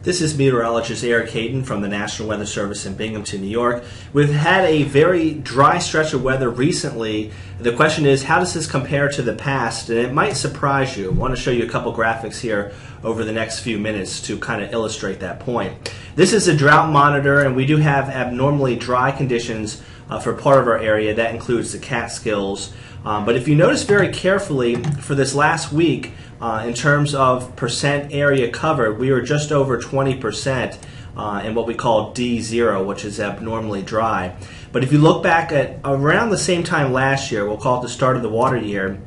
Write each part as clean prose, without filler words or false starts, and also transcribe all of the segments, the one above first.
This is meteorologist Eric Hayden from the National Weather Service in Binghamton, New York. We've had a very dry stretch of weather recently. The question is, how does this compare to the past? And it might surprise you. I want to show you a couple graphics here over the next few minutes to kind of illustrate that point. This is a drought monitor, and we do have abnormally dry conditions for part of our area. That includes the Catskills. But if you notice very carefully, for this last week, in terms of percent area covered, we were just over 20% in what we call D0, which is abnormally dry. But if you look back at around the same time last year, we'll call it the start of the water year,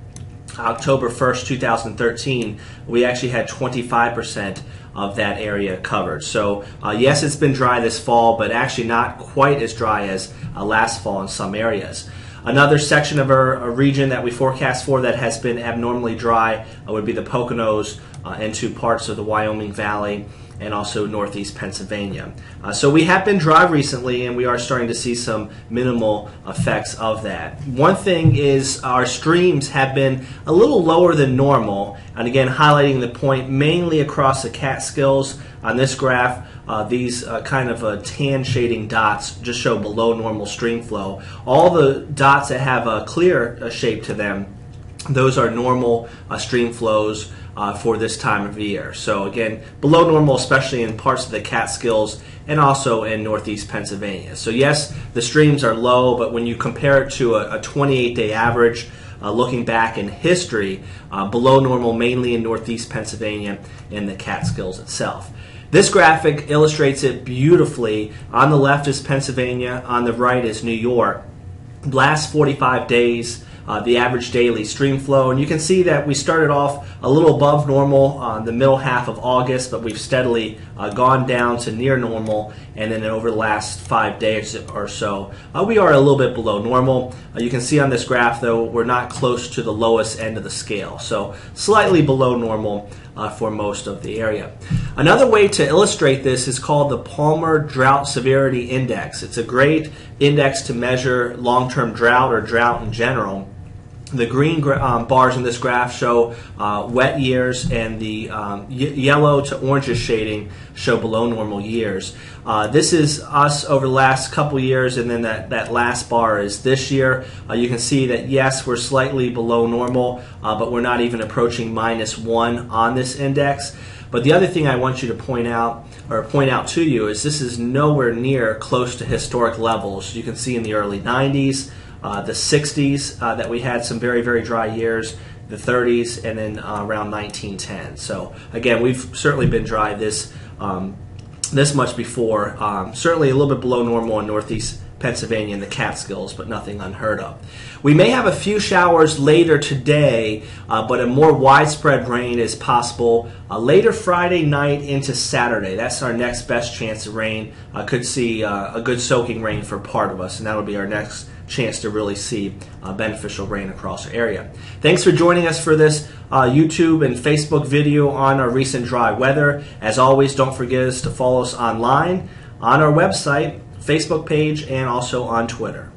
October 1st, 2013, we actually had 25% of that area covered. So yes, it's been dry this fall, but actually not quite as dry as last fall in some areas. Another section of our region that we forecast for that has been abnormally dry would be the Poconos into parts of the Wyoming Valley and also northeast Pennsylvania. So we have been dry recently, and we are starting to see some minimal effects of that. One thing is our streams have been a little lower than normal, and again highlighting the point mainly across the Catskills. On this graph, these kind of tan shading dots just show below normal stream flow. All the dots that have a clear shape to them, those are normal stream flows for this time of year. So again, below normal, especially in parts of the Catskills and also in northeast Pennsylvania. So yes, the streams are low, but when you compare it to a 28-day average, looking back in history, below normal mainly in northeast Pennsylvania and the Catskills itself. This graphic illustrates it beautifully. On the left is Pennsylvania, on the right is New York. Last 45 days, the average daily stream flow, and you can see that we started off a little above normal the middle half of August, but we've steadily gone down to near normal, and then over the last 5 days or so, we are a little bit below normal. You can see on this graph, though, we're not close to the lowest end of the scale, so slightly below normal for most of the area. Another way to illustrate this is called the Palmer Drought Severity Index. It's a great index to measure long-term drought or drought in general. The green bars in this graph show wet years, and the yellow to orangish shading show below normal years. This is us over the last couple years, and then that last bar is this year. You can see that yes, we're slightly below normal, but we're not even approaching -1 on this index. But the other thing I want you to point out to you is this is nowhere near close to historic levels. You can see in the early 90s, the 60s that we had some very, very dry years, the 30s, and then around 1910. So again, we've certainly been dry this much before. Certainly a little bit below normal in northeast Pennsylvania and the Catskills, but nothing unheard of. We may have a few showers later today, but a more widespread rain is possible later Friday night into Saturday. That's our next best chance of rain. Could see a good soaking rain for part of us, and that'll be our next chance to really see beneficial rain across our area. Thanks for joining us for this YouTube and Facebook video on our recent dry weather. As always, don't forget to follow us online on our website, Facebook page, and also on Twitter.